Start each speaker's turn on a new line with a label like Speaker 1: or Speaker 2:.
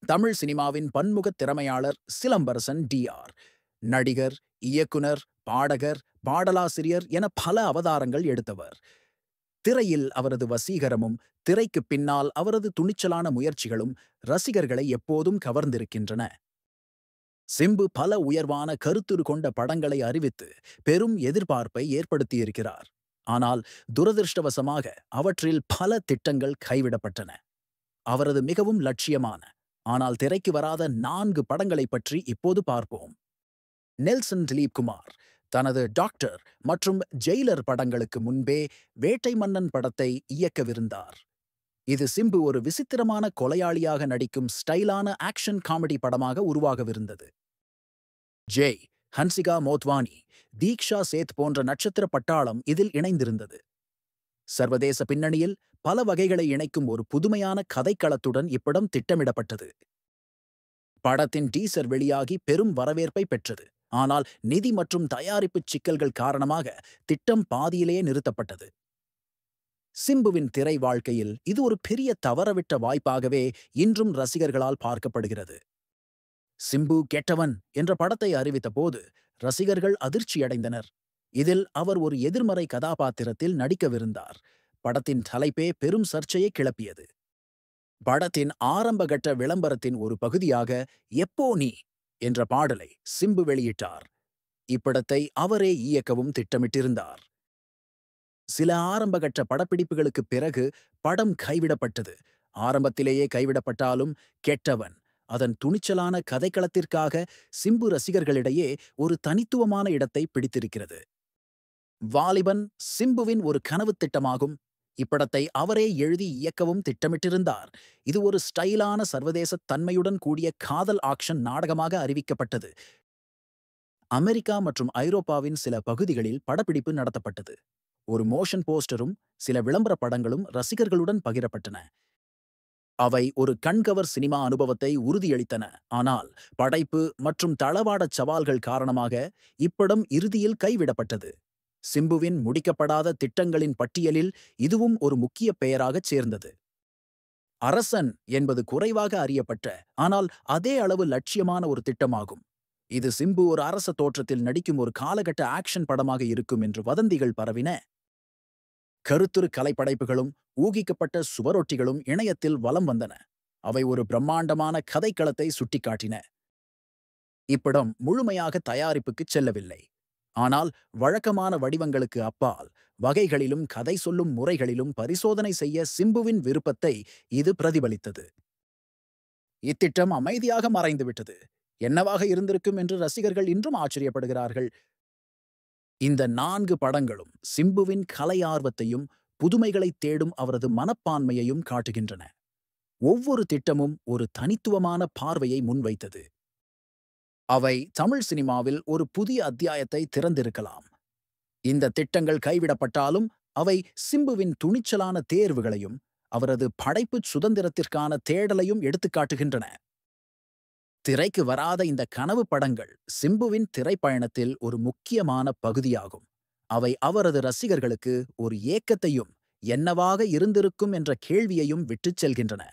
Speaker 1: தமிழ் சினிமாவின் பன்முக திறமையாளர் சிலம்பரசன் டி.ஆர். நடிகர், இயக்குனர், பாடகர், பாடலாசிரியர் என பல அவதாரங்கள் எடுத்தவர். திரையில் அவரது வசீகரமும், திரைக்குப் பின்னால் அவரது துணிச்சலான முயற்சிகளும் ரசிகர்களை எப்போதும் கவர்ந்திருக்கின்றன. சிம்பு பல உயர்வான கருத்துரு கொண்ட படங்களை அறிவித்து பெரும் எதிர்பார்ப்பை ஏற்படுத்தியிருக்கிறார். ஆனால் துரதிர்ஷ்டவசமாக அவற்றில் பல திட்டங்கள் கைவிடப்பட்டன. அவரது மிகவும் லட்சியமான, ஆனால் திரைக்கு வராத 4 படங்களைப் பற்றி இப்போது பார்ப்போம். நெல்சன் திலீப் குமார் தனது டாக்டர் மற்றும் ஜெயிலர் படங்களுக்கு முன்பே வேட்டை மன்னன் படத்தை இயக்கவிருந்தார். இது சிம்பு ஒரு விசித்திரமான கொலையாளியாக நடிக்கும் ஸ்டைலான ஆக்ஷன் காமெடி படமாக உருவாகவிருந்தது. ஜெய், ஹன்சிகா மோத்வானி, தீக்ஷா சேத் போன்ற நட்சத்திர பட்டாளம் இதில் இணைந்திருந்தது. சர்வதேச பின்னணியில் பல வகைகளை இணைக்கும் ஒரு புதுமையான கதைக்களத்துடன் இப்படம் திட்டமிடப்பட்டது. படத்தின் டீசர் வெளியாகி பெரும் வரவேற்பை பெற்றது. ஆனால் நிதி மற்றும் தயாரிப்பு சிக்கல்கள் காரணமாக திட்டம் பாதியிலேயே நிறுத்தப்பட்டது. சிம்புவின் திரை வாழ்க்கையில் இது ஒரு பெரிய தவறவிட்ட வாய்ப்பாகவே இன்றும் ரசிகர்களால் பார்க்கப்படுகிறது. சிம்பு கெட்டவன் என்ற படத்தை அறிவித்த போது ரசிகர்கள் அதிர்ச்சியடைந்தனர். இதில் அவர் ஒரு எதிர்மறை கதாபாத்திரத்தில் நடிக்கவிருந்தார். படத்தின் தலைப்பே பெரும் சர்ச்சையை கிளப்பியது. படத்தின் ஆரம்பகட்ட விளம்பரத்தின் ஒரு பகுதியாக எப்போ நீ என்ற பாடலை சிம்பு வெளியிட்டார். இப்படத்தை அவரே இயக்கவும் திட்டமிட்டிருந்தார். சில ஆரம்பகட்ட படப்பிடிப்புகளுக்குப் பிறகு படம் கைவிடப்பட்டது. ஆரம்பத்திலேயே கைவிடப்பட்டாலும் கெட்டவன் அதன் துணிச்சலான கதைக்களத்திற்காக சிம்பு ரசிகர்களிடையே ஒரு தனித்துவமான இடத்தை பிடித்திருக்கிறது. வாலிபன் சிம்புவின் ஒரு கனவு திட்டமாகும். இப்படத்தை அவரே எழுதி இயக்கவும் திட்டமிட்டிருந்தார். இது ஒரு ஸ்டைலான சர்வதேச தன்மையுடன் கூடிய காதல் ஆக்ஷன் நாடகமாக அறிவிக்கப்பட்டது. அமெரிக்கா மற்றும் ஐரோப்பாவின் சில பகுதிகளில் படப்பிடிப்பு நடத்தப்பட்டது. ஒரு மோஷன் போஸ்டரும் சில விளம்பர படங்களும் ரசிகர்களுடன் பகிரப்பட்டன. அவை ஒரு கண்கவர் சினிமா அனுபவத்தை உறுதியளித்தன. ஆனால் படைப்பு மற்றும் தளவாடச் சவால்கள் காரணமாக இப்படம் இறுதியில் கைவிடப்பட்டது. சிம்புவின் முடிக்கப்படாத திட்டங்களின் பட்டியலில் இதுவும் ஒரு முக்கிய பெயராகச் சேர்ந்தது. அரசன் என்பது குறைவாக அறியப்பட்ட, ஆனால் அதே அளவு லட்சியமான ஒரு திட்டமாகும். இது சிம்பு ஒரு அரச தோற்றத்தில் நடிக்கும் ஒரு காலகட்ட ஆக்ஷன் படமாக இருக்கும் என்று வதந்திகள் பரவின. கருத்துரு கலைப்படைப்புகளும் ஊகிக்கப்பட்ட சுவரொட்டிகளும் இணையத்தில் வலம் வந்தன. அவை ஒரு பிரம்மாண்டமான கதைக்களத்தை சுட்டிக்காட்டின. இப்படம் முழுமையாக தயாரிப்புக்குச் செல்லவில்லை. ஆனால் வழக்கமான வடிவங்களுக்கு அப்பால் வகைகளிலும் கதை சொல்லும் முறைகளிலும் பரிசோதனை செய்ய சிம்புவின் விருப்பத்தை இது பிரதிபலித்தது. இத்திட்டம் அமைதியாக மறைந்துவிட்டது. என்னவாக இருந்திருக்கும் என்று ரசிகர்கள் இன்றும் ஆச்சரியப்படுகிறார்கள். இந்த 4 படங்களும் சிம்புவின் கலை ஆர்வத்தையும் புதுமைகளைத் தேடும் அவரது மனப்பான்மையையும் காட்டுகின்றன. ஒவ்வொரு திட்டமும் ஒரு தனித்துவமான பார்வையை முன்வைத்தது. அவை தமிழ் சினிமாவில் ஒரு புதிய அத்தியாயத்தை திறந்திருக்கலாம். இந்த திட்டங்கள் கைவிடப்பட்டாலும் அவை சிம்புவின் துணிச்சலான தேர்வுகளையும் அவரது படைப்புச் சுதந்திரத்திற்கான தேடலையும் எடுத்துக்காட்டுகின்றன. திரைக்கு வராத இந்த கனவு படங்கள் சிம்புவின் திரைப்பயணத்தில் ஒரு முக்கியமான பகுதியாகும். அவை அவரது ரசிகர்களுக்கு ஒரு ஏக்கத்தையும், என்னவாக இருந்திருக்கும் என்ற கேள்வியையும் விட்டுச் செல்கின்றன.